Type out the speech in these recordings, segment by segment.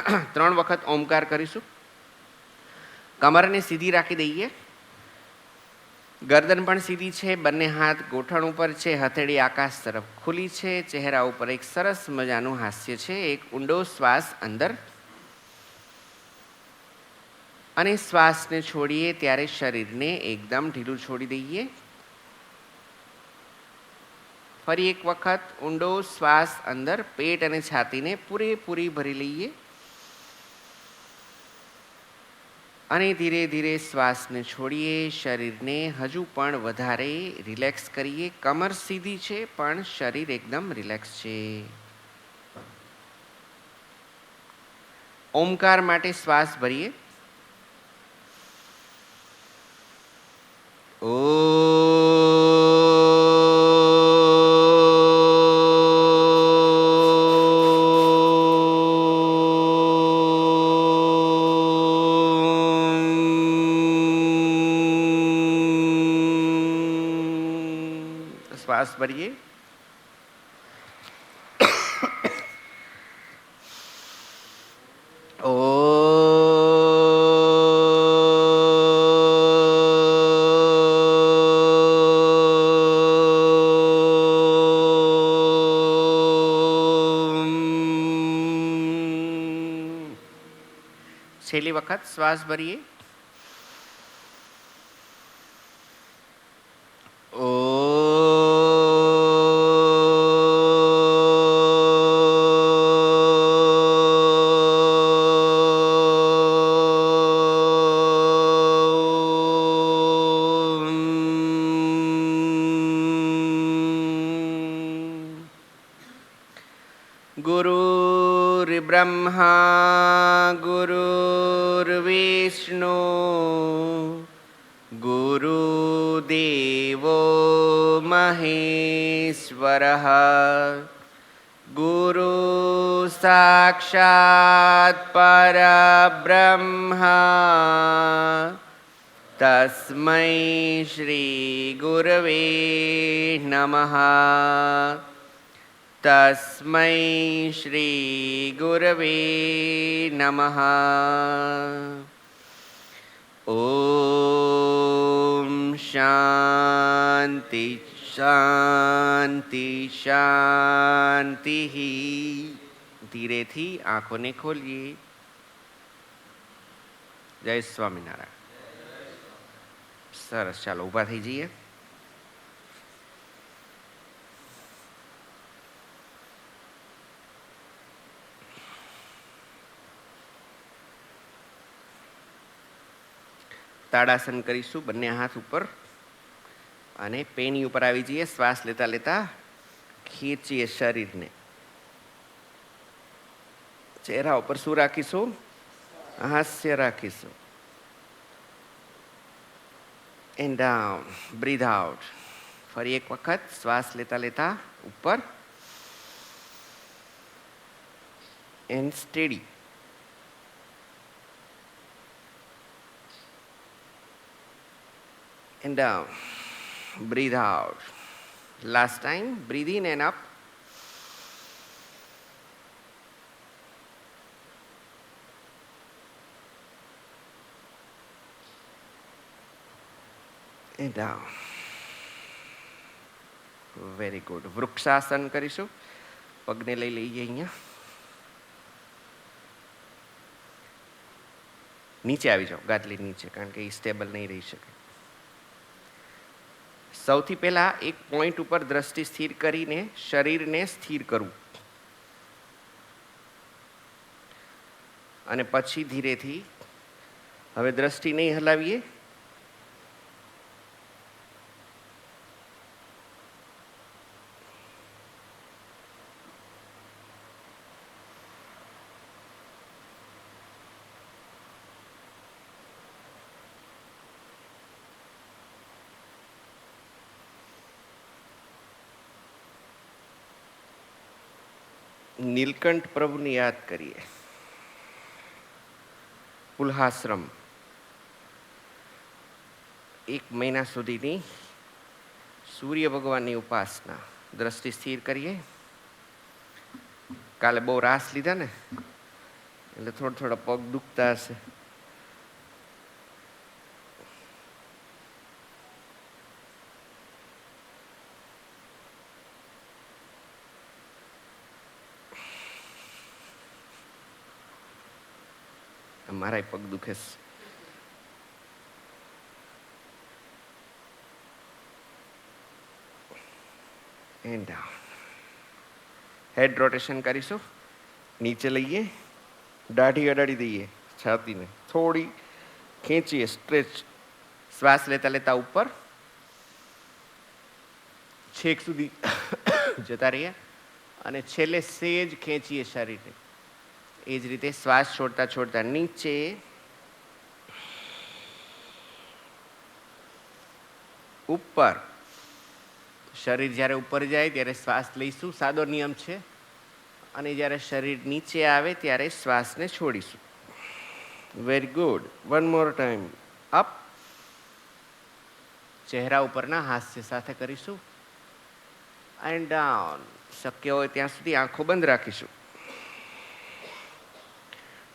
3 વખત ઓમકાર કરીશું. કમરને સીધી રાખી દઈએ. ગરદન પણ સીધી છે. બંને હાથ ગોઠણ ઉપર છે. હથેળી આકાશ તરફ ખુલી છે. ચહેરા ઉપર એક સરસ મજાનું હાસ્ય છે. એક ઊંડો શ્વાસ અંદર અને શ્વાસને છોડીએ ત્યારે શરીરને એકદમ ઢીલું છોડી દઈએ. ફરી એક વખત ઊંડો શ્વાસ અંદર પેટ અને છાતીને પૂરેપૂરી ભરી લઈએ અને ધીરે ધીરે શ્વાસને છોડીએ. શરીરને હજુ પણ વધારે રિલેક્સ કરીએ. કમર સીધી છે પણ શરીર એકદમ રિલેક્સ છે. ઓમકાર માટે શ્વાસ ભરીએ. શ્વાસ ભરીએ. છેલ્લી વખત શ્વાસ ભરીએ. गुरुर्ब्रह्मा गुरुर्विष्णु गुरुदेवो महेश्वरः गुरु साक्षात् परब्रह्मा तस्मै श्री गुरवे नमः. तस्मै श्री गुरवे नमः. ओम शांति शांति शांति. धीरेथी आँखों ने खोलिए. जय स्वामीनारायण. सरस. चालो ऊभा थई जईए. તાડાસન કરીશું. બંને હાથ ઉપર અને પેની ઉપર આવી જઈએ. શ્વાસ લેતા લેતા ખેંચીએ શરીરને. ચહેરા ઉપર શું રાખીશું? હાસ્ય રાખીશું. And down. Breathe out. ફરી એક વખત શ્વાસ લેતા લેતા ઉપર and steady. And down. Breathe out. Last time. Breathe in and up. And down. Very good. Vrikshasana કરીશું. પગને લઈ લઈએ અહીંયા. નીચે આવી જાઓ. ગાદલી નીચે, કારણ કે એ સ્ટેબલ નહીં રહી શકે. સૌથી પહેલા એક પોઈન્ટ ઉપર દ્રષ્ટિ સ્થિર કરીને શરીરને સ્થિર કરવું અને પછી ધીરેથી હવે દ્રષ્ટિ નહીં હલાવીએ. નીલકંઠ પ્રભુને યાદ કરીએ. પુલ્હાશ્રમ 1 મહિના સુધીની સૂર્ય ભગવાનની ઉપાસના. દ્રષ્ટિ સ્થિર કરીએ. કાલે બહુ રાસ લીધા ને એટલે થોડા થોડા પગ દુખતા હશે. મારા પગ દુખે છે. And down. હેડ રોટેશન કરીશું. નીચે લઈએ, દાઢી અડાડી દઈએ, છાતીને થોડી ખેંચીએ, સ્ટ્રેચ. શ્વાસ લેતા લેતા ઉપર છેક સુધી જતા રહીએ અને છેલ્લે સેજ ખેંચીએ શરીરને. એ જ રીતે શ્વાસ છોડતા છોડતા નીચે, ઉપર. શરીર જ્યારે ઉપર જાય ત્યારે શ્વાસ લઈશું, સાદો નિયમ છે. અને જ્યારે શરીર નીચે આવે ત્યારે શ્વાસને છોડીશું. Very good. One more time. Up. ચહેરા ઉપરના હાસ્ય સાથે કરીશું. And down. શક્ય હોય ત્યાં સુધી આંખો બંધ રાખીશું.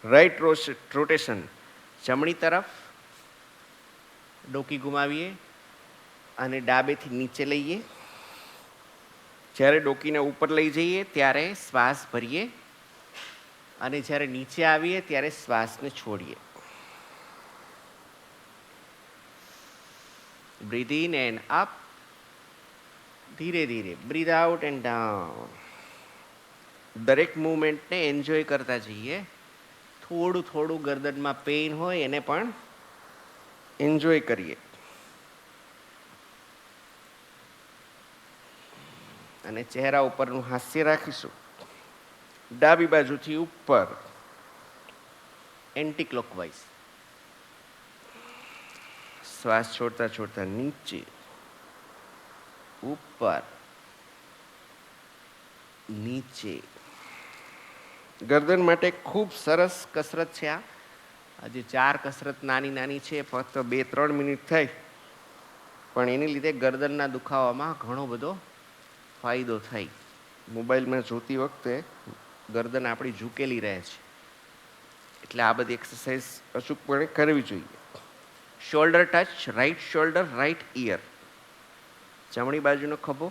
Right rotation. જમણી તરફ ડોકી ગુમાવીએ અને ડાબેથી નીચે લઈએ. જ્યારે ડોકીને ઉપર લઈ જઈએ ત્યારે શ્વાસ ભરીએ અને જ્યારે નીચે આવીએ ત્યારે શ્વાસને છોડીએ. Breath in and up. ધીરે ધીરે બ્રીથ આઉટ એન્ડ ડાઉન. દરેક મૂવમેન્ટને એન્જોય કરતા જઈએ. થોડું થોડું ગરદનમાં પેઇન હોય એને પણ એન્જોય કરીએ. અને ચહેરા ઉપરનું હાસ્ય રાખીશું. ડાબી બાજુથી ઉપર, એન્ટી ક્લોકવાઇઝ. શ્વાસ છોડતા છોડતા નીચે, ઉપર, નીચે. ગરદન માટે ખૂબ સરસ કસરત છે આ. આજે 4 કસરત નાની નાની છે, ફક્ત 2-3 મિનિટ થાય, પણ એની લીધે ગરદનના દુખાવામાં ઘણો બધો ફાયદો થાય. મોબાઈલમાં જોતી વખતે ગરદન આપણી ઝૂકેલી રહે છે, એટલે આ બધી એક્સરસાઇઝ અચૂકપણે કરવી જોઈએ. Shoulder touch. Right shoulder, right ear. જમણી બાજુનો ખભો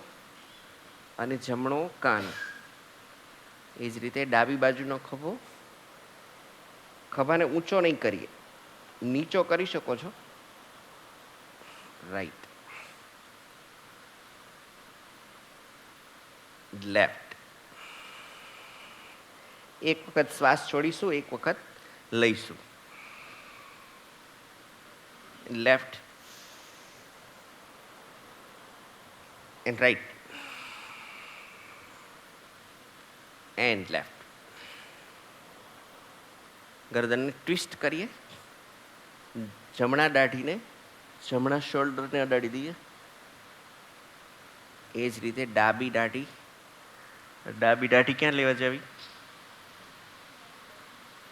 અને જમણો કાન. એ જ રીતે ડાબી બાજુનો ખભો. ખભાને ઊંચો નહીં કરીએ, નીચો કરી શકો છો. રાઈટ. લેફ્ટ. એક વખત શ્વાસ છોડીશું, એક વખત લઈશું. Left and right and left. ગરદનને ટ્વિસ્ટ કરીએ. જમણા દાઢીને જમણા શોલ્ડરને અડાડી દઈએ. એ જ રીતે ડાબી દાઢી. ડાબી દાઢી ક્યાં લેવા જવી?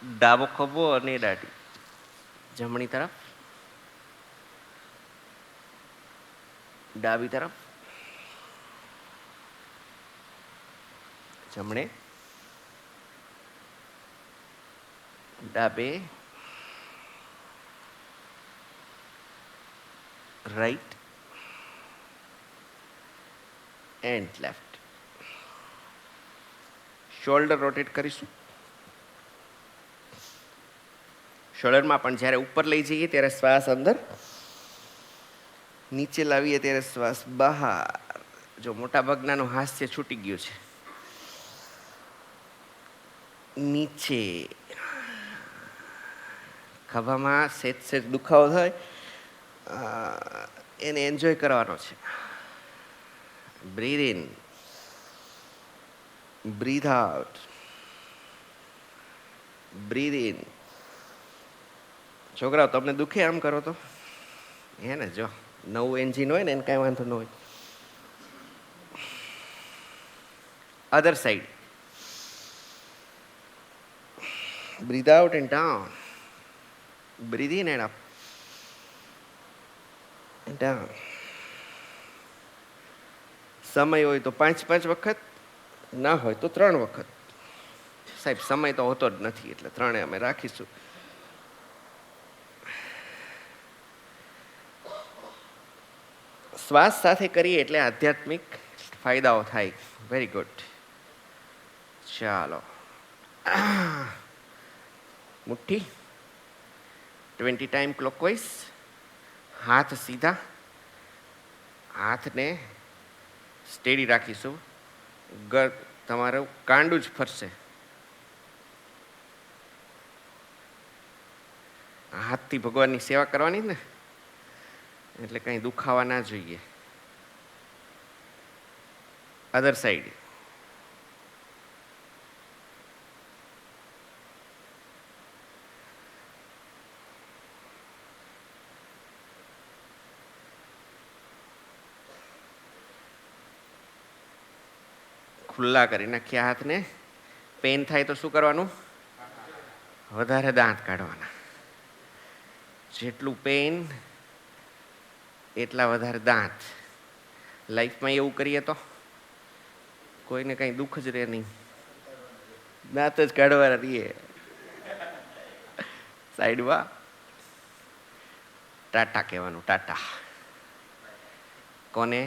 ડાબો ખભો અને દાઢી જમણી તરફ, ડાબી તરફ, જમણે, ડાબે, right and left. Shoulder rotate કરીશું. શોલ્ડરમાં પણ જ્યારે ઉપર લઈ જઈએ ત્યારે શ્વાસ અંદર, નીચે લાવીએ ત્યારે શ્વાસ બહાર. જો મોટા ભાગનાનું હાસ્ય છૂટી ગયું છે. નીચે. ખભામાં સેજ સેજ દુખાવો થાય, એને એન્જોય કરવાનો છે. Breathe in, breathe out, breathe in. છોકરાઓ, તમને દુખે આમ કરો તો? હે ને? જો નવું એન્જિન હોય ને એને કાંઈ વાંધો ન હોય. Other side. Breathe out and down. Breathe in and up and down. સમય હોય તો 5-5 વખત, ના હોય તો 3 વખત. સાહેબ સમય તો હોતો જ નથી, એટલે ત્રણે અમે રાખીશું. શ્વાસ સાથે કરીએ એટલે આધ્યાત્મિક ફાયદાઓ થાય. Very good. ચાલો, મુઠ્ઠી 20 ટાઈમ ક્લોકવાઇઝ. હાથ સીધા, હાથને સ્ટેડી રાખીશું. તમારું કાંડું જ ફરશે. હાથથી ભગવાનની સેવા કરવાની ને, એટલે કંઈ દુખાવા ના જોઈએ. અધર સાઈડ. ખુલ્લા કરી નાખ્યા હાથને. પેન થાય તો શું કરવાનું? વધારે દાંત કાઢવાના. જેટલું પેન એટલા વધારે દાંત. લાઈફમાં એવું કરીએ તો કોઈને કંઈ દુઃખ જ રહે નહીં, દાંત જ કાઢવાના રહીએ. સાઈડમાં ટાટા કહેવાનું. ટાટા કોને?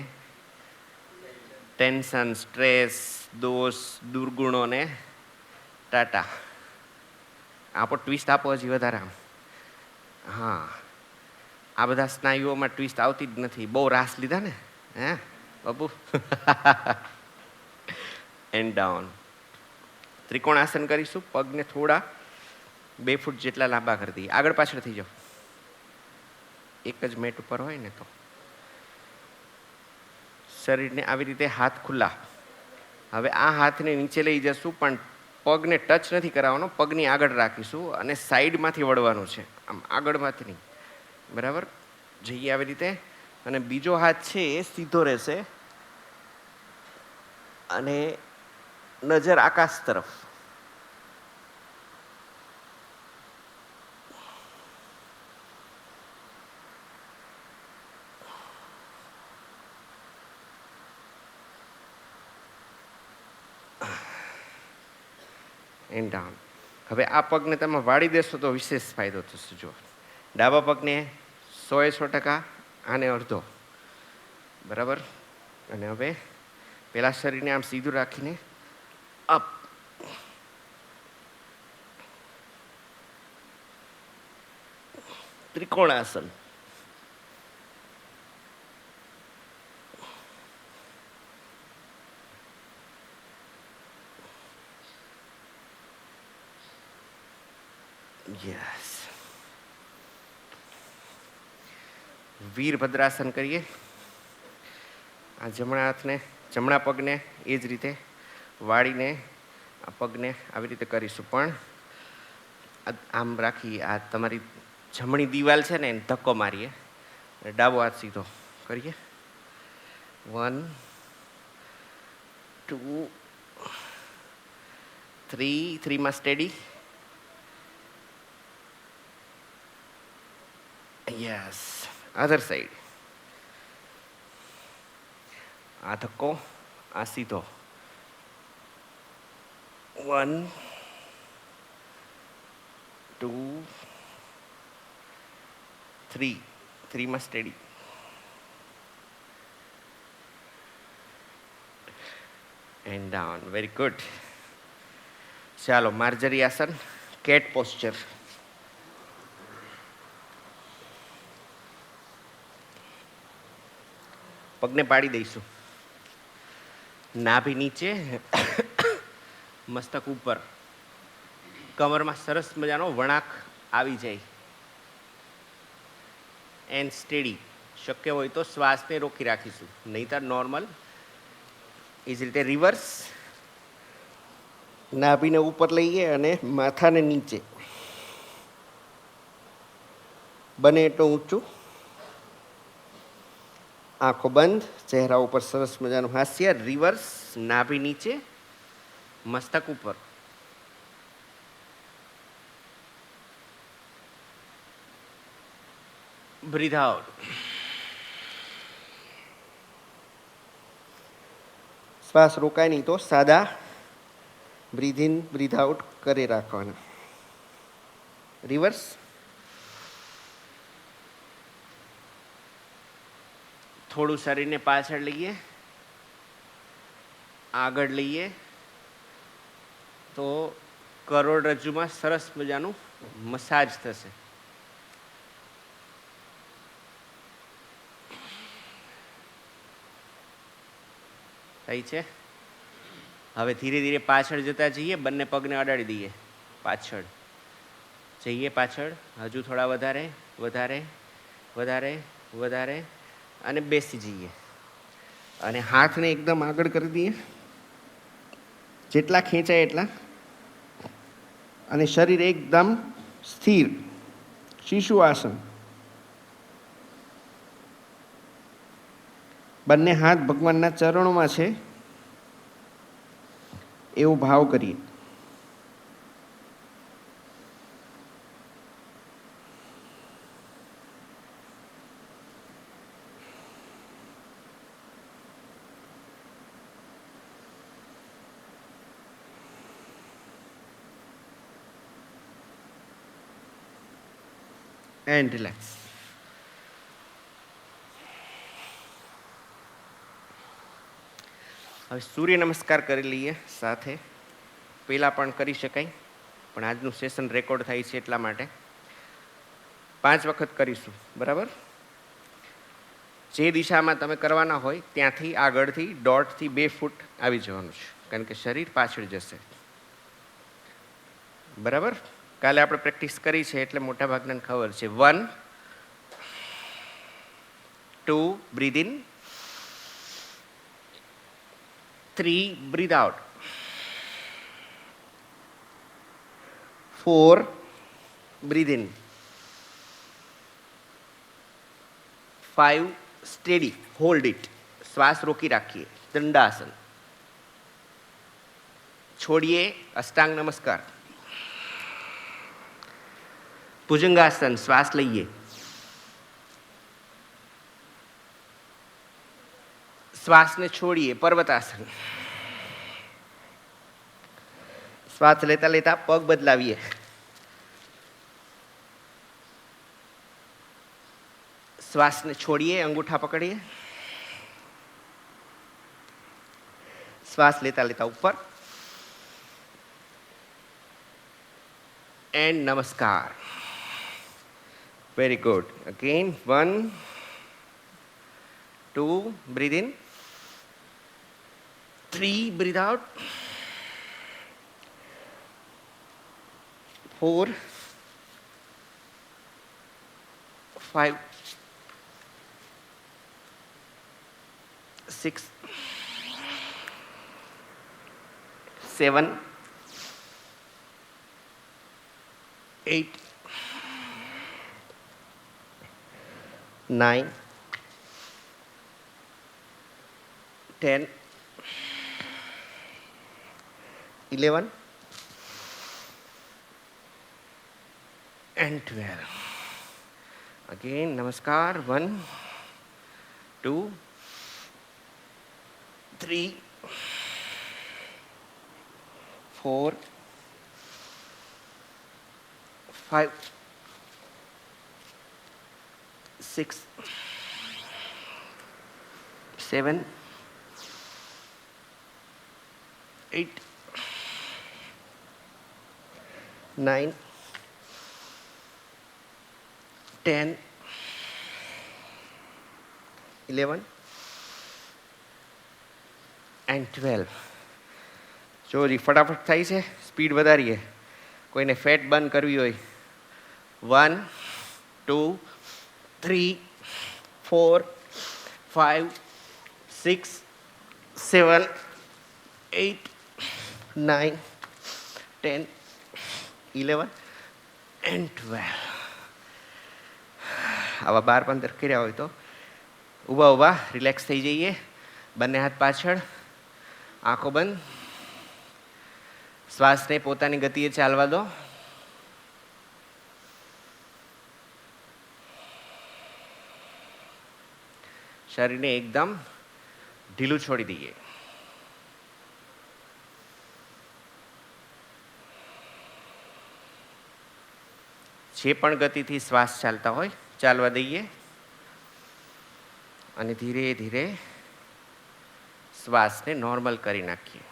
ટેન્શન, સ્ટ્રેસ, દોષ, દુર્ગુણોને ટાટા. આપો ટ્વિસ્ટ આપો હજી વધારે. હા, આ બધા સ્નાયુઓમાં ટ્વિસ્ટ આવતી જ નથી. બહુ રાસ લીધા ને હે બાબુ. And down. ત્રિકોણ આસન કરીશું. પગને થોડા 2 ફૂટ જેટલા લાંબા કરી દઈએ. આગળ પાછળ થઈ જાઓ. એક જ મેટ ઉપર હોય ને તો. શરીરને આવી રીતે હાથ ખુલ્લા. હવે આ હાથને નીચે લઈ જશું, પણ પગને ટચ નથી કરાવવાનો. પગની આગળ રાખીશું અને સાઈડમાંથી વળવાનું છે, આમ આગળમાંથી નહીં. બરાબર? જઈએ આવી રીતે. અને બીજો હાથ છે એ સીધો રહેશે અને નજર આકાશ તરફ. And down. હવે આ પગને તમે વાળી દેશો તો વિશેષ ફાયદો થશે. જો ડાબા પગને 100% આને અડધો. બરાબર? અને હવે પેલા શરીરને આમ સીધું રાખીને અપ. ત્રિકોણાસન. યસ. વીરભદ્રાસન કરીએ. આ જમણા હાથને, જમણા પગને એ જ રીતે વાળીને આ પગને આવી રીતે કરીશું. પણ આમ રાખી, આ તમારી જમણી દિવાલ છે ને એને ધક્કો મારીએ. ડાબો હાથ સીધો કરીએ. 1 2 3. 3માં સ્ટેડી. યસ. Other side. આ ધક્કો, આ સીધો. 1 2 3. 3માં steady. And down. Very good. ચાલો, માર્જરી આસન, કેટ પોસ્ચર. પગને પાડી દઈશું. નાભી નીચે, મસ્તક ઉપર. કમરમાં સરસ મજાનો વળાંક આવી જાય. And steady. શક્ય હોય તો શ્વાસને રોકી રાખીશું, નહીંતર નોર્મલ. એ જ રીતે રિવર્સ. નાભીને ઉપર લઈએ અને માથાને નીચે. બને એટલું ઊંચું. આંખો બંધ. ચહેરા ઉપર સરસ મજાનું હાસ્ય. રિવર્સ. નાભી નીચે, મસ્તક ઉપર. Breathe out. શ્વાસ રોકાય નહીં તો સાદા બ્રીધ ઇન બ્રીધ આઉટ કરી રાખવાના. રિવર્સ. થોડું શરીરને પાછળ લઈએ, આગળ લઈએ તો કરોડરજ્જુમાં સરસ મજાનું મસાજ થશે. થઈ છે. હવે ધીરે ધીરે પાછળ જતા જઈએ, બંને પગને અડાડી દઈએ, પાછળ જઈએ, પાછળ હજુ થોડા વધારે વધારે વધારે વધારે અને બેસી જઈએ અને હાથને એકદમ આગળ કરી દઈએ, જેટલા ખેંચાય એટલા, અને શરીર એકદમ સ્થિર, શિશુ આસન. બંને હાથ ભગવાનના ચરણોમાં છે એવો ભાવ કરીએ. And relax. હવે સૂર્ય નમસ્કાર કરી લઈએ સાથે. પહેલાં પણ કરી શકાય, પણ આજનું સેશન રેકોર્ડ થાય છે એટલા માટે 5 વખત કરીશું. બરાબર? જે દિશામાં તમે કરવાના હોય ત્યાંથી આગળથી 1.5 થી 2 ફૂટ આવી જવાનું છે, કારણ કે શરીર પાછળ જશે. બરાબર? કાલે આપણે પ્રેક્ટિસ કરી છે એટલે મોટાભાગનાને ખબર છે. 1 2 breathe in, 3 breathe out, 4 breathe in, 5 steady, hold it, શ્વાસ રોકી રાખીએ, દંડાસન. છોડીએ, અષ્ટાંગ નમસ્કાર. ભુજંગાસન, શ્વાસ લઈએ, શ્વાસને છોડીએ, પર્વતાસન. શ્વાસ લેતા લેતા પગ બદલાવીએ, શ્વાસને છોડીએ, અંગૂઠા પકડીએ, શ્વાસ લેતા લેતા ઉપર, એન્ડ નમસ્કાર. Very good. Again 1 2 breathe in, 3 breathe out, 4 5 6 7 8 9 10 11 and 12. Again, namaskar. 1 2 3 4 5 6 7 8 9 10 11 and 12. જો હજી ફટાફટ થાય છે, સ્પીડ વધારીએ. કોઈને ફેટ બર્ન કરવી હોય 1 2 3 4 5 6 7 8 9 10 11 and 12. આવા 12-15 કર્યા હોય તો ઊભા ઊભા રિલેક્સ થઈ જઈએ. બંને હાથ પાછળ, આંખો બંધ, શ્વાસને પોતાની ગતિએ ચાલવા દો. શરીરને એકદમ ઢીલું છોડી દઈએ. જે પણ ગતિથી શ્વાસ ચાલતા હોય ચાલવા દઈએ અને ધીરે ધીરે શ્વાસને નોર્મલ કરી નાખીએ.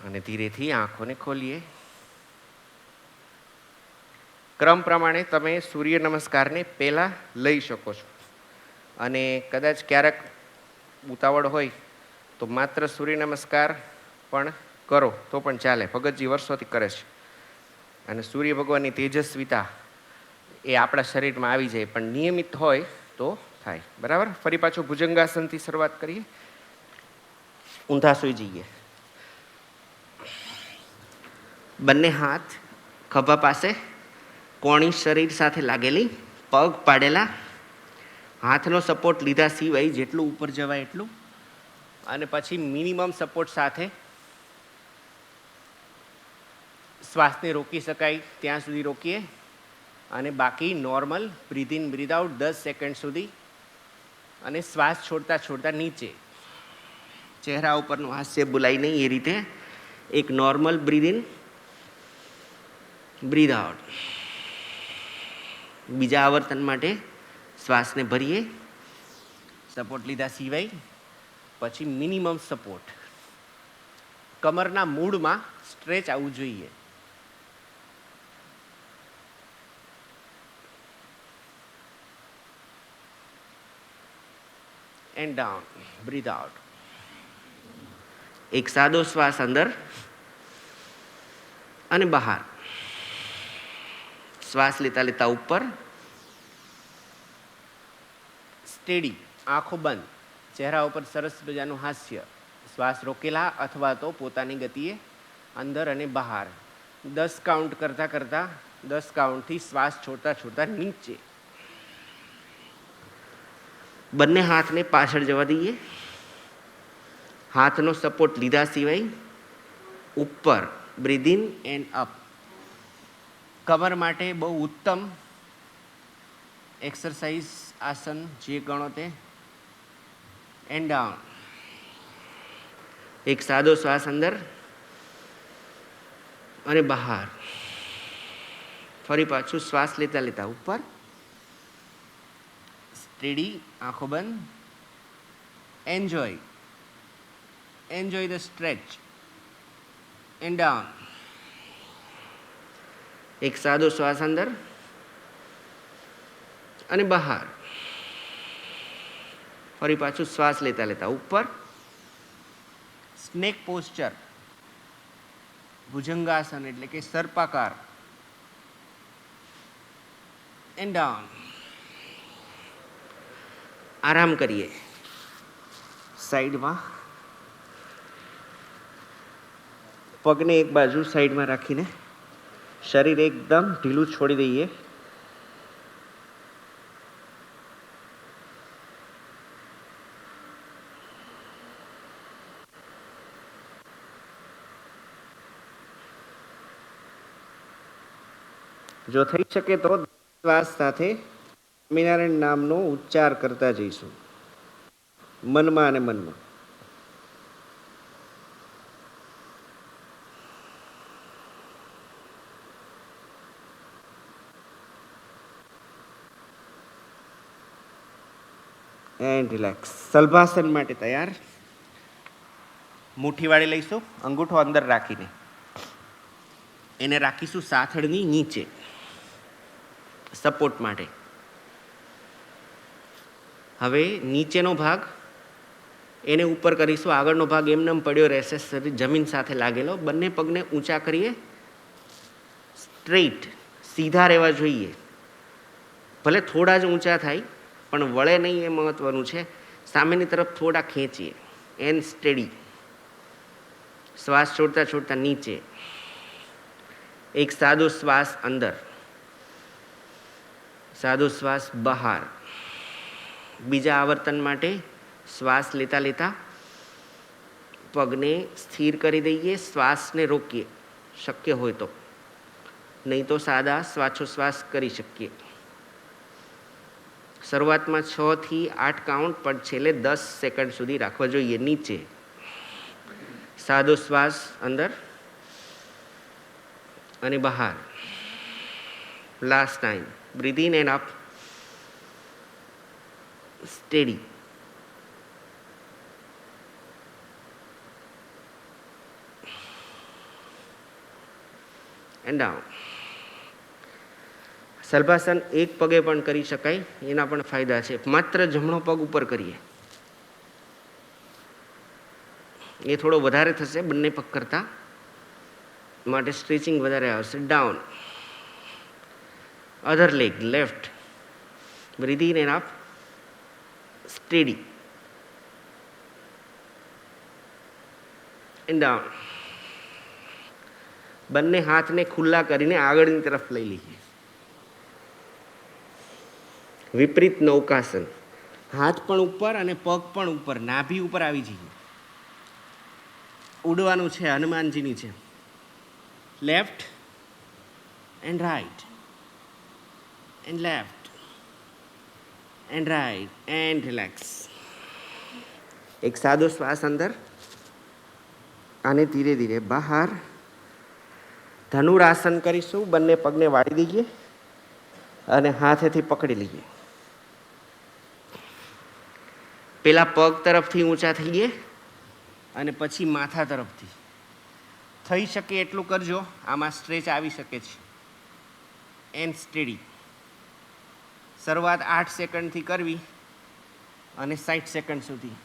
અને ધીરેથી આંખોને ખોલીએ. ક્રમ પ્રમાણે તમે સૂર્ય નમસ્કારને પહેલાં લઈ શકો છો અને કદાચ ક્યારેક ઉતાવળ હોય તો માત્ર સૂર્ય નમસ્કાર પણ કરો તો પણ ચાલે. ભગતજી વર્ષોથી કરે છે અને સૂર્ય ભગવાનની તેજસ્વીતા એ આપણા શરીરમાં આવી જાય, પણ નિયમિત હોય તો થાય. બરાબર. ફરી પાછું ભુજંગાસનથી શરૂઆત કરીએ. ઊંધા સૂઈ જઈએ. બંને હાથ ખભા પાસે, કોણી શરીર સાથે લાગેલી, પગ પાડેલા, હાથનો સપોર્ટ લીધા સિવાય જેટલું ઉપર જવાય એટલું, અને પછી મિનિમમ સપોર્ટ સાથે શ્વાસને રોકી શકાય ત્યાં સુધી રોકીએ અને બાકી normal breadth in breathe out 10 second સુધી, અને શ્વાસ છોડતા છોડતા નીચે. ચહેરા ઉપરનું હાસ્ય ભૂલાય નહીં એ રીતે એક normal breadth in breathe out. બીજા આવર્તન માટે શ્વાસને ભરીએ સપોર્ટ લીધા સિવાય, પછી મિનિમમ સપોર્ટ. કમરના મૂળમાં સ્ટ્રેચ આવવું જોઈએ. And down, breathe out. એક સાદો શ્વાસ અંદર અને બહાર. શ્વાસ લેતા લેતા ઉપર, સ્ટેડી, આંખો બંધ, ચહેરા ઉપર સરસ મજાનું હાસ્ય. શ્વાસ રોકેલા અથવા તો પોતાની ગતિએ અંદર અને બહાર. 10 કાઉન્ટ કરતાં કરતાં 10 કાઉન્ટથી શ્વાસ છોડતા છોડતા નીચે. બંને હાથને પાછળ જવા દઈએ. હાથનો સપોર્ટ લીધા સિવાય ઉપર, બ્રીથ ઇન એન્ડ અપ. કમર માટે બહુ ઉત્તમ એક્સરસાઇઝ આસન જે ગણો તે. And down. એક સાદો શ્વાસ અંદર અને બહાર. ફરી પાછું શ્વાસ લેતા લેતા ઉપર, સ્ટેડી, આંખો બંધ. Enjoy the stretch. And down. એક સાદો શ્વાસ અંદર અને બહાર. ફરી પાછું શ્વાસ લેતા લેતા ઉપર, સ્નેક પોસ્ચર, ભુજંગાસન એટલે કે સર્પાકાર. And down. આરામ કરીએ સાઈડમાં, પગને એક બાજુ સાઈડમાં રાખીને શરીર એકદમ ઢીલું છોડી દઈએ. જો થઈ શકે તો શ્વાસ સાથે સ્વામિનારાયણ નામનો ઉચ્ચાર કરતા જઈશું મનમાં અને મનમાં. And relax. સલભાસન માટે તૈયાર. મુઠ્ઠી વાળી લઈશું, અંગૂઠો અંદર રાખીને એને રાખીશું સાથળની નીચે સપોર્ટ માટે. હવે નીચેનો ભાગ એને ઉપર કરીશું, આગળનો ભાગ એમને પડ્યો રહેશે, શરીર જમીન સાથે લાગેલો. બંને પગને ઊંચા કરીએ, સ્ટ્રેઇટ, સીધા રહેવા જોઈએ. ભલે થોડા જ ઊંચા થાય પણ વળે નહીં એ મહત્વનું છે. સામેની તરફ થોડા ખેંચીએ. And steady. શ્વાસ છોડતા છોડતા નીચે. એક સાદો શ્વાસ અંદર, સાદો શ્વાસ બહાર. બીજા આવર્તન માટે શ્વાસ લેતા લેતા પગને સ્થિર કરી દઈએ, શ્વાસને રોકીએ શક્ય હોય તો. નહીં તો સાદા શ્વાસોશ્વાસ કરી શકીએ. શરૂઆતમાં 6 થી 8 કાઉન્ટ, પણ છેલ્લે 10 સેકન્ડ સુધી રાખવા જોઈએ. નીચે સાદો શ્વાસ અંદર અને બહાર. Last time. Breath in and up. Steady. And down. Shalabhasana એક પગે પણ કરી શકાય, એના પણ ફાયદા છે. માત્ર જમણો પગ ઉપર કરીએ એ થોડો વધારે થશે બંને પગ કરતાં, માટે સ્ટ્રેચિંગ વધારે આવશે. Down. Other leg left. Breathe in and up. Steady and down. બંને હાથને ખુલ્લા કરીને આગળની તરફ લઈ લઈએ. વિપરીત નૌકાસન. હાથ પણ ઉપર અને પગ પણ ઉપર, નાભી ઉપર આવી જઈએ. ઉડવાનું છે હનુમાનજીની છે. Left and right and left and right and relax. એક સાદો શ્વાસ અંદર અને ધીરે ધીરે બહાર. ધનુરાસન કરીશું. બંને પગને વાળી દઈએ અને હાથેથી પકડી લઈએ. પેલા પગ તરફથી ઊંચા થઈએ અને પછી માથા તરફથી. થઈ શકે એટલું કરજો, આમાં સ્ટ્રેચ આવી શકે છે. And steady. શરૂઆત 8 સેકન્ડથી કરવી અને 60 સેકન્ડ સુધી.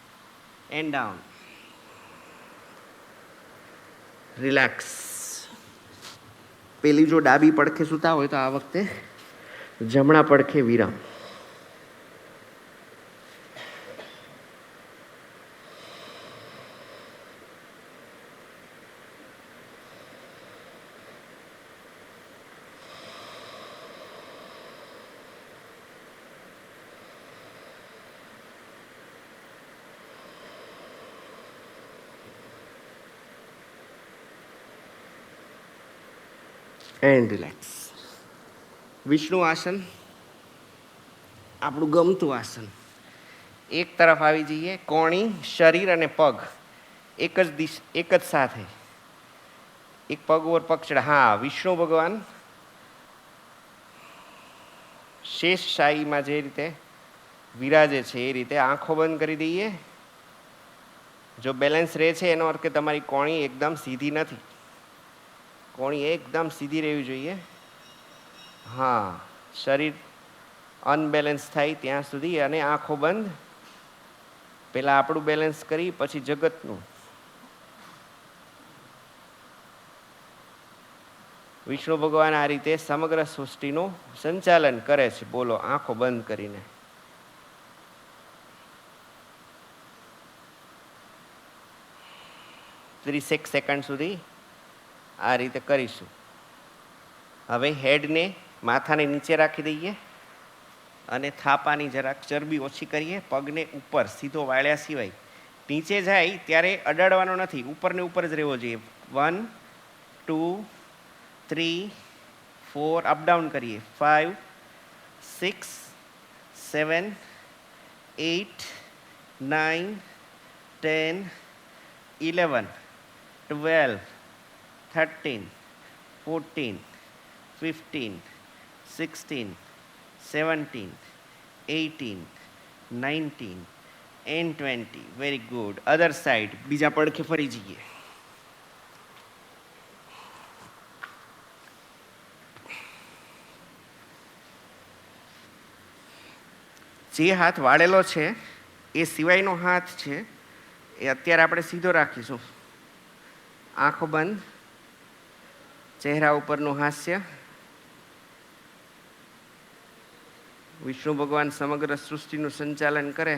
And down. રિલેક્સ. પેલી જો ડાબી પડખે સૂતા હોય તો આ વખતે જમણા પડખે વિરામ. And relax. વિષ્ણુ આસન આપણું ગમતું આસન. એક તરફ આવી જઈએ. કોણી, શરીર અને પગ એક જ સાથે. એક પગ ઉપર પગ ચડા. હા, વિષ્ણુ ભગવાન શેષ શાહીમાં જે રીતે વિરાજે છે એ રીતે આંખો બંધ કરી દઈએ. જો બેલેન્સ રહે છે એનો અર્થ કે તમારી કોણી એકદમ સીધી નથી. કોણી એકદમ સીધી રહેવી જોઈએ. હા, શરીર અનબેલેન્સ થાય ત્યાં સુધી. અને આંખો બંધ. પહેલાં આપણું બેલેન્સ કરી પછી જગતનું. વિષ્ણુ ભગવાન આ રીતે સમગ્ર સૃષ્ટિનું સંચાલન કરે છે. બોલો, આંખો બંધ કરીને. 30 સેકન્ડ સુધી આ રીતે કરીશું. હવે હેડને માથાને નીચે રાખી દઈએ અને થાપાની જરાક ચરબી ઓછી કરીએ. પગને ઉપર સીધો વાળ્યા સિવાય. નીચે જાય ત્યારે અડાડવાનો નથી, ઉપરને ઉપર જ રહેવો જોઈએ. 1 2 3 4 અપડાઉન કરીએ. 5 6 7 8 9 10 11 12 13 14 15 16 17 18 19 and 20. Very good. Other side. બીજા પડખે ફરી જઈએ. જે હાથ વાળેલો છે એ સિવાયનો હાથ છે એ અત્યારે આપણે સીધો રાખીશું. આંખો બંધ. ચહેરા ઉપરનું હાસ્ય. વિષ્ણુ ભગવાન સમગ્ર સૃષ્ટિનું સંચાલન કરે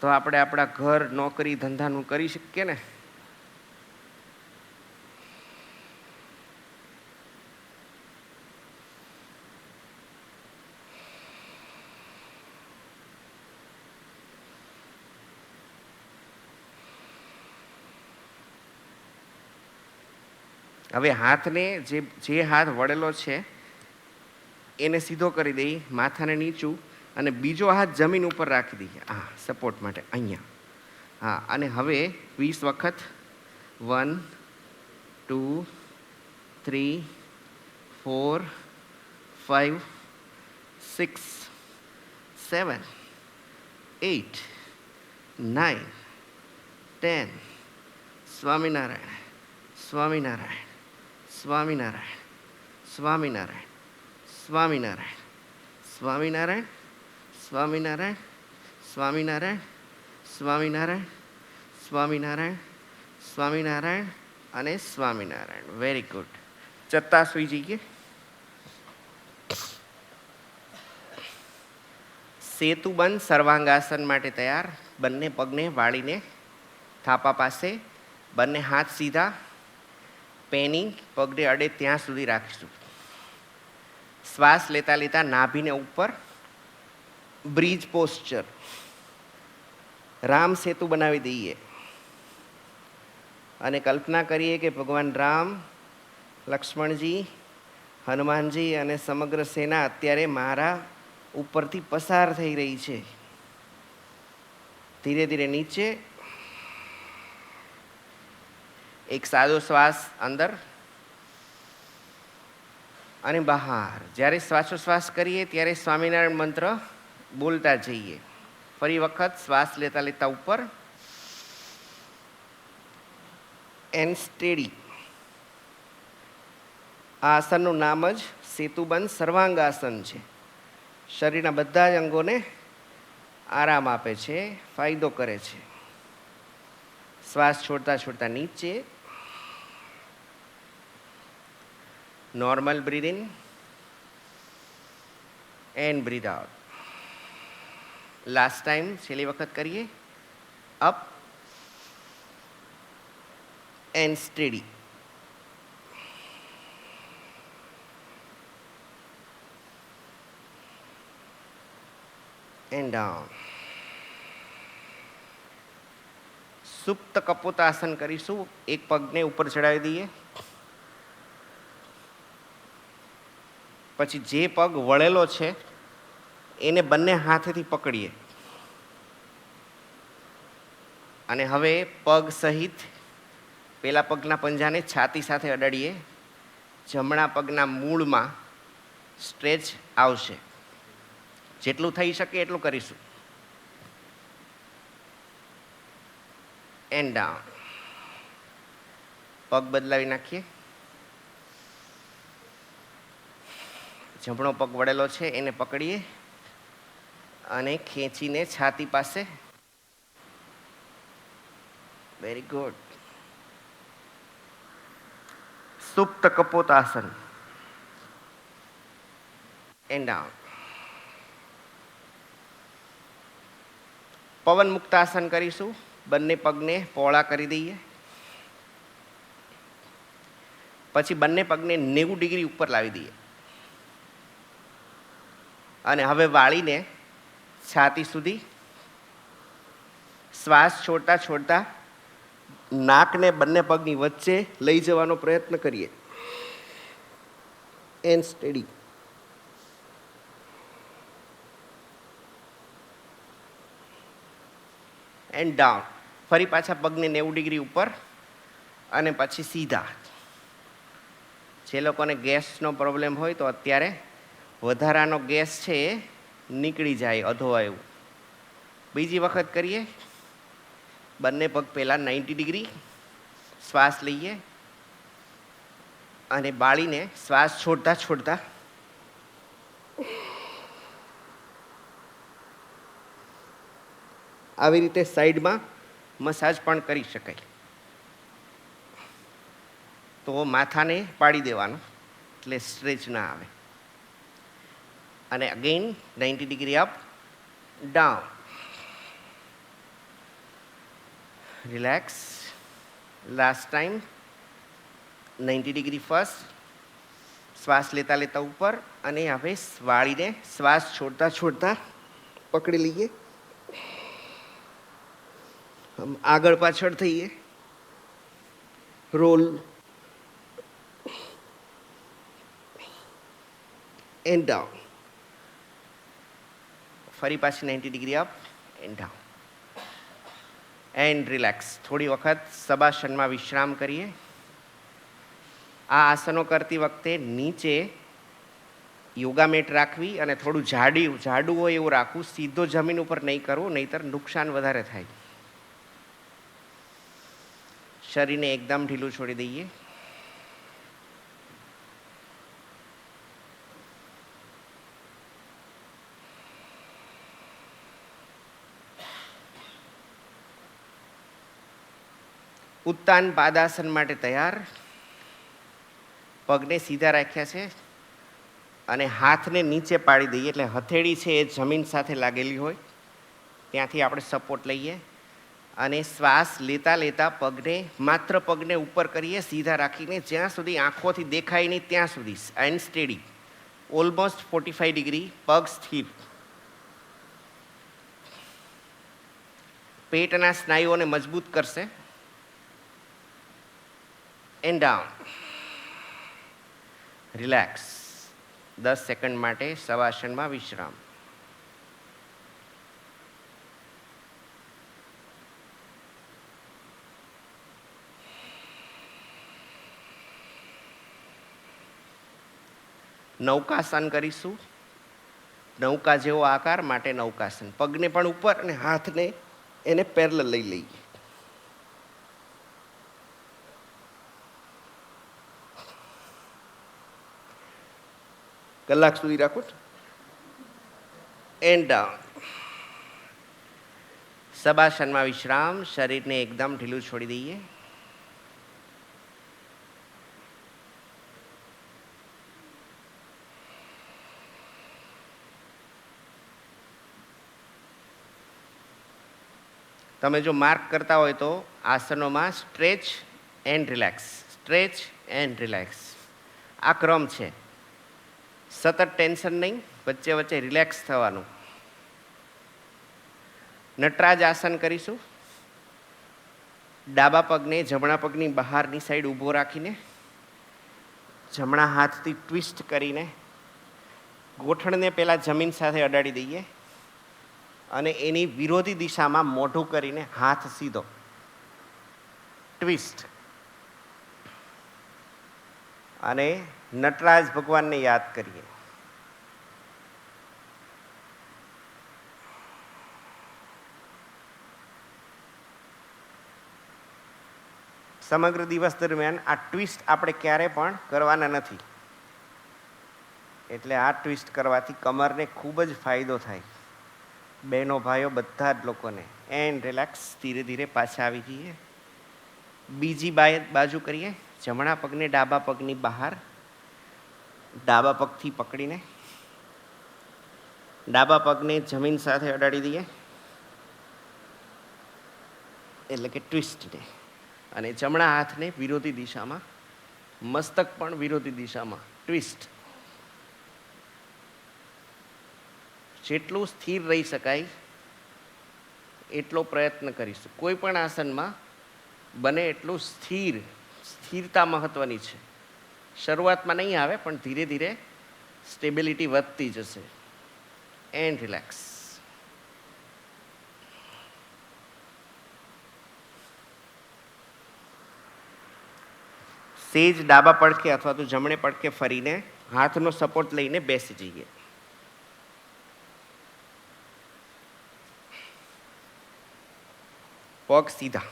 તો આપણે આપણા ઘર, નોકરી, ધંધાનું કરી શકીએ ને. હવે હાથને જે હાથ વળેલો છે એને સીધો કરી દઈ, માથાને નીચું, અને બીજો હાથ જમીન ઉપર રાખી દઈએ, હા સપોર્ટ માટે અહીંયા. હા, અને હવે 20 વખત 1 2 3 4 5 6 7 8 9 10. સ્વામિનારાયણ, સ્વામિનારાયણ, સ્વામિનારાયણ, સ્વામિનારાયણ, સ્વામિનારાયણ, સ્વામિનારાયણ, સ્વામિનારાયણ, સ્વામિનારાયણ, સ્વામિનારાયણ, સ્વામિનારાયણ, સ્વામિનારાયણ અને સ્વામિનારાયણ. Very good. ચત્તા સુઈ જઈએ. સેતુબંધ સર્વાંગાસન માટે તૈયાર. બંને પગને વાળીને થાપા પાસે, બંને હાથ સીધા, પેની પગને અડે ત્યાં સુધી રાખીશું. શ્વાસ લેતા લેતા નાભીને ઉપર, બ્રિજ પોસ્ચર, રામ સેતુ બનાવી દઈએ અને કલ્પના કરીએ કે ભગવાન રામ, લક્ષ્મણજી, હનુમાનજી અને સમગ્ર સેના અત્યારે મારા ઉપરથી પસાર થઈ રહી છે. ધીરે ધીરે નીચે, એક સાદો શ્વાસ અંદર અને બહાર. જ્યારે શ્વાસોશ્વાસ કરીએ ત્યારે સ્વામિનારાયણ મંત્ર બોલતા જઈએ. ફરી વખત શ્વાસ લેતા લેતા ઉપર એન્ડ સ્ટેડી. આ આસનનું નામ જ સેતુબંધ સર્વાંગાસન છે. શરીરના બધા જ અંગોને આરામ આપે છે, ફાયદો કરે છે. શ્વાસ છોડતા છોડતા નીચે, normal breadth in and breath out. Last time, છેલ્લી વખત કરીએ. Up and steady. And down. Supta Kapotasana કરીશું. એક પગને ઉપર ચડાવી દઈએ, પછી જે પગ વળેલો છે એને બંને હાથેથી પકડીએ અને હવે પગ સહિત પેલા પગના પંજાને છાતી સાથે અડાડીએ. જમણા પગના મૂળમાં સ્ટ્રેચ આવશે. જેટલું થઈ શકે એટલું કરીશું. And down. પગ બદલાવી નાખીએ. જમણો પગ વળેલો છે એને પકડીએ અને ખેંચીને છાતી પાસે. Very good. Supta Kapotasana. And down. Pavan Muktasana કરીશું. બંને પગને પહોળા કરી દઈએ, પછી બંને પગને 90 ડિગ્રી ઉપર લાવી દઈએ અને હવે વાળીને છાતી સુધી શ્વાસ છોડતા છોડતા નાકને બંને પગની વચ્ચે લઈ જવાનો પ્રયત્ન કરીએ. And steady. And down. ફરી પાછા પગને 90 ડિગ્રી ઉપર અને પછી સીધા. જે લોકોને ગેસનો પ્રોબ્લેમ હોય તો અત્યારે વધારાનો ગેસ છે એ નીકળી જાય અધોવાયું. બીજી વખત કરીએ. બંને પગ પહેલાં 90 ડિગ્રી. શ્વાસ લઈએ અને બાળીને શ્વાસ છોડતા છોડતા આવી રીતે સાઈડમાં મસાજ પણ કરી શકાય. તો માથાને પાડી દેવાનું એટલે સ્ટ્રેચ ના આવે. અને again 90 degree up, down. Relax. Last time. 90 degree first. શ્વાસ લેતા લેતા ઉપર અને હવે વાળીને શ્વાસ છોડતા છોડતા પકડી લઈએ. આગળ પાછળ થઈએ. Roll and down. ફરી પાછી 90 degree up and down and relax. થોડી વખત સબાસનમાં વિશ્રામ કરીએ. આ આસનો કરતી વખતે નીચે યોગા મેટ રાખવી અને થોડું જાડું હોય એવું રાખવું. સીધો જમીન ઉપર નહીં કરવું, નહીંતર નુકસાન વધારે થાય. શરીરને એકદમ ઢીલું છોડી દઈએ. ઉત્તાન પાદાસન માટે તૈયાર. પગને સીધા રાખ્યા છે અને હાથને નીચે પાડી દઈએ, એટલે હથેળી છે એ જમીન સાથે લાગેલી હોય. ત્યાંથી આપણે સપોર્ટ લઈએ અને શ્વાસ લેતા લેતા માત્ર પગને ઉપર કરીએ સીધા રાખીને, જ્યાં સુધી આંખોથી દેખાય નહીં ત્યાં સુધી. And steady. Almost 45 degree. પગ સ્થિર. પેટના સ્નાયુઓને મજબૂત કરશે. And down. રિલેક્સ. 10 સેકન્ડ માટે શવાસનમાં વિશ્રામ. નૌકાસન કરીશું. નૌકા જેવો આકાર માટે નૌકાસન. પગને પણ ઉપર અને હાથને એને પેરેલલ લઈ લઈએ. કલાક સુધી રાખો. And down. સબાસનમાં વિશ્રામ. શરીરને એકદમ ઢીલું છોડી દઈએ. તમે જો માર્ક કરતા હોય તો આસનોમાં stretch and relax, stretch and relax આ ક્રમ છે. સતત ટેન્શન નહીં, વચ્ચે વચ્ચે રિલેક્સ થવાનું. નટરાજ આસન કરીશું. ડાબા પગને જમણા પગની બહારની સાઈડ ઊભો રાખીને જમણા હાથથી ટ્વિસ્ટ કરીને ગોઠણને પહેલાં જમીન સાથે અડાડી દઈએ અને એની વિરોધી દિશામાં મોઢું કરીને હાથ સીધો. ટ્વિસ્ટ. અને નટરાજ ભગવાનને યાદ કરીએ. સમગ્ર દિવસ દરમિયાન આ ટ્વિસ્ટ આપણે ક્યારે પણ કરવાના નથી. એટલે આ ટ્વિસ્ટ કરવાથી કમરને ખૂબ જ ફાયદો થાય. બહેનો ભાઈઓ બધા જ લોકોને. And relax. ધીરે ધીરે પાછા આવી જઈએ. બીજી બાજુ કરીએ. જમણા પગને ડાબા પગની બહાર, ડાબા પગથી પકડીને ડાબા પગને જમીન સાથે અડાડી દઈએ, એટલે કે ટ્વિસ્ટને. અને જમણા હાથને વિરોધી દિશામાં, મસ્તક પણ વિરોધી દિશામાં. ટ્વિસ્ટ. જેટલું સ્થિર રહી શકાય એટલો પ્રયત્ન કરીશું. કોઈ પણ આસનમાં બને એટલું સ્થિરતા મહત્વની છે. શરૂઆતમાં નહીં આવે, પણ ધીરે ધીરે સ્ટેબિલિટી વધતી જશે. And relax. સેજ ડાબા પડખે અથવા તો જમણે પડખે ફરીને હાથનો સપોર્ટ લઈને બેસી જઈએ. પગ સીધા.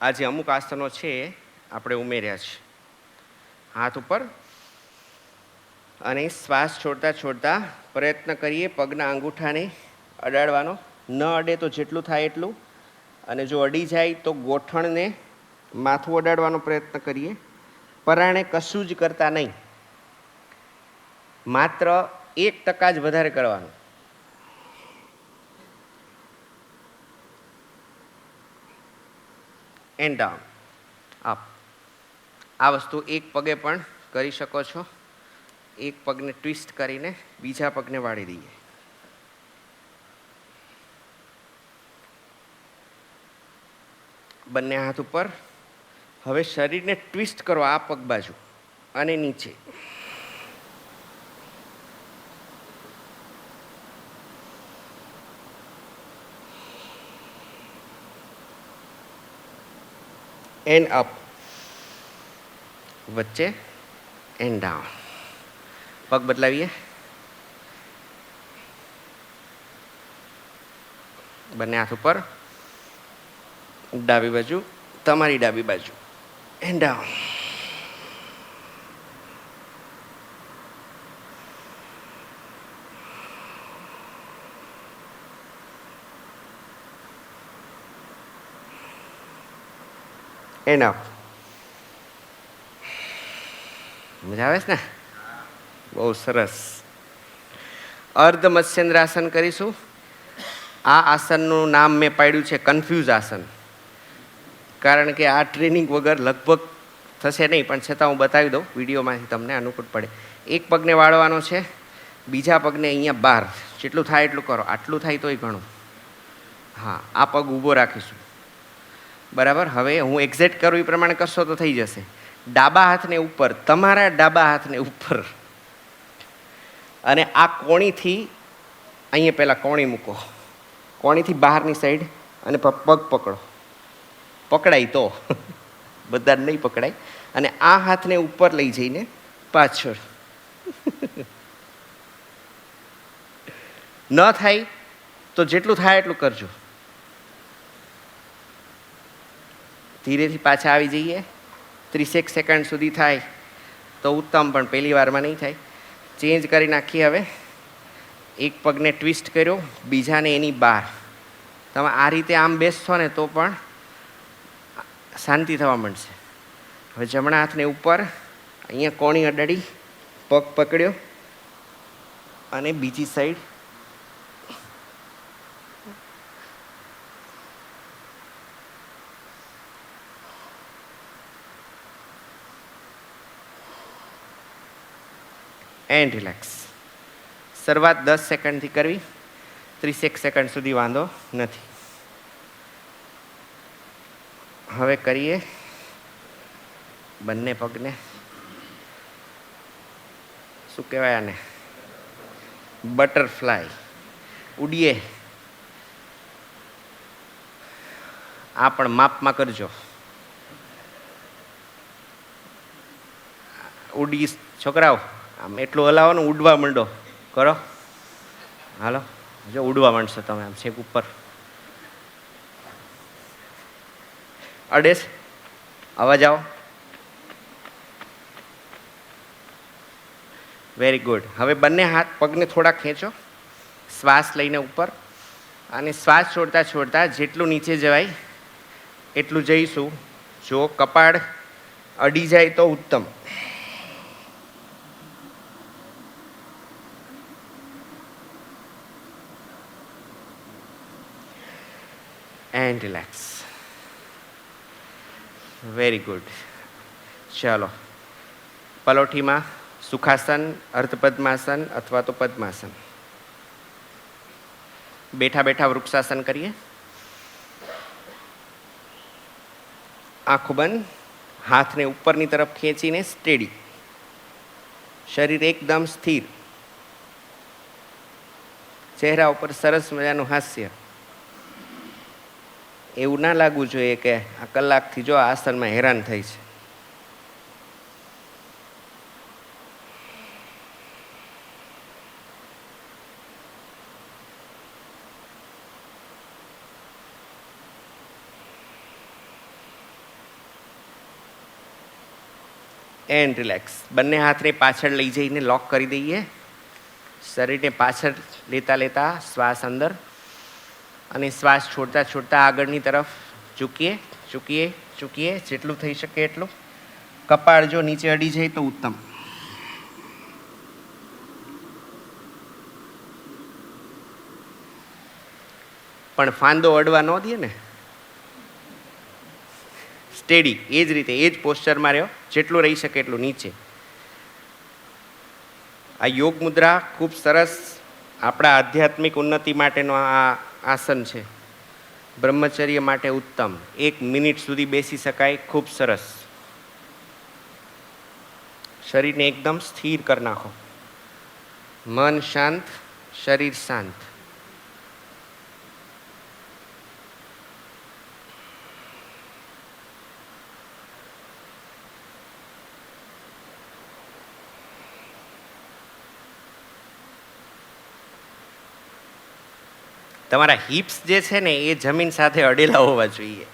આજે અમુક આસનો છે આપણે ઉમેર્યા છે. હાથ ઉપર અને શ્વાસ છોડતા છોડતા પ્રયત્ન કરીએ પગના અંગૂઠાને અડાડવાનો. ન અડે તો જેટલું થાય એટલું, અને જો અડી જાય તો ગોઠણને માથું અડાડવાનો પ્રયત્ન કરીએ. પરાણે કશું જ કરતા નહીં, માત્ર 1% જ વધારે કરવાનું. And down. અપ. આ વસ્તુ એક પગે પણ કરી શકો છો. એક પગને ટ્વિસ્ટ કરીને બીજા પગને વાળી દઈએ. બંને હાથ ઉપર. હવે શરીરને ટ્વિસ્ટ કરો આ પગ બાજુ અને નીચે. એન્ડ અપ, વચ્ચે એન્ડ ડાઉન. પગ બદલાવીએ, બંને હાથ ઉપર, ડાબી બાજુ, તમારી ડાબી બાજુ, એન્ડ ડાઉન. End up. મજા આવે છે ને? બહુ સરસ. અર્ધ મત્સ્યેન્દ્રાસન કરીશું. આ આસનનું નામ મેં પાડ્યું છે કન્ફ્યુઝ આસન, કારણ કે આ ટ્રેનિંગ વગર લગભગ થશે નહીં, પણ છતાં હું બતાવી દઉં વિડીયોમાંથી, તમને અનુકૂળ પડે. એક પગને વાળવાનો છે, બીજા પગને અહીંયા બહાર, જેટલું થાય એટલું કરો. આટલું થાય તોય ઘણું. હા, આ પગ ઊભો રાખીશું. બરાબર. હવે હું એક્ઝેક્ટ કરું એ પ્રમાણે કરશો તો થઈ જશે. ડાબા હાથને ઉપર, તમારા ડાબા હાથને ઉપર, અને આ કોણીથી અહીંયા પહેલાં કોણી મૂકો, કોણીથી બહારની સાઈડ, અને પગ પકડો. પકડાય તો, બધા નહીં પકડાય. અને આ હાથને ઉપર લઈ જઈને પાછળ. ન થાય તો જેટલું થાય એટલું કરજો. ધીરેથી પાછા આવી જઈએ. 30 સેકન્ડ સુધી થાય તો ઉત્તમ, પણ પહેલી વારમાં નહીં થાય. ચેન્જ કરી નાખીએ. હવે એક પગને ટ્વિસ્ટ કર્યો, બીજાને એની બહાર. તમે આ રીતે આમ બેસશો ને તો પણ શાંતિ થવા માંડશે. હવે જમણા હાથને ઉપર, અહીંયા કોણી અડાડી, પગ પકડ્યો, અને બીજી સાઈડ. And relax. શરૂઆત 10 સેકન્ડથી કરવી, 30 સેકન્ડ સુધી વાંધો નથી. હવે કરીએ બંને પગને, શું કહેવાય આને, બટરફ્લાય. ઉડીએ. આ પણ માપમાં કરજો. ઉડી છોકરાઓ, આમ એટલું હલાવવાનું, ઉડવા માંડો. કરો, હાલો. જો ઉડવા માંડશો તમે આમ છેક ઉપર. અડેસ, અવાજ આવો. Very good. હવે બંને હાથ પગને થોડા ખેંચો, શ્વાસ લઈને ઉપર, અને શ્વાસ છોડતા છોડતા જેટલું નીચે જવાય એટલું જઈશું. જો કપાળ અડી જાય તો ઉત્તમ. And relax. Very good. ચાલો, પલોઠીમાં સુખાસન, અર્ધપદ્માસન અથવા તો પદ્માસન. બેઠા બેઠા વૃક્ષાસન કરીએ. આંખો બંધ, હાથને ઉપરની તરફ ખેંચીને સ્ટેડી, શરીર એકદમ સ્થિર, ચહેરા ઉપર સરસ મજાનું હાસ્ય. એવું ના લાગવું જોઈએ કે આ કલાકથી જો આસનમાં હેરાન થઈ છે. And relax. બંને હાથને પાછળ લઈ જઈને લોક કરી દઈએ. શરીરને પાછળ લેતા લેતા શ્વાસ અંદર, અને શ્વાસ છોડતા છોડતા આગળની તરફ ઝૂકીએ ઝૂકીએ ઝૂકીએ, જેટલું થઈ શકે એટલું. કપાળ જો નીચે અડી જાય તો ઉત્તમ. પણ ફાંદો અડવા ન દે ને. સ્ટેડી, એ જ રીતે એ જ પોસ્ચરમાં રહ્યો, જેટલું રહી શકે એટલું નીચે. આ યોગ મુદ્રા ખૂબ સરસ આપણા આધ્યાત્મિક ઉન્નતિ માટેનો આ આસન છે. બ્રહ્મચર્ય માટે ઉત્તમ. 1 મિનિટ સુધી બેસી શકાય. ખૂબ સરસ. શરીરને એકદમ સ્થિર કરી નાખો. મન શાંત, શરીર શાંત. તમારા હિપ્સ જે છે ને એ જમીન સાથે અડેલા હોવા જોઈએ.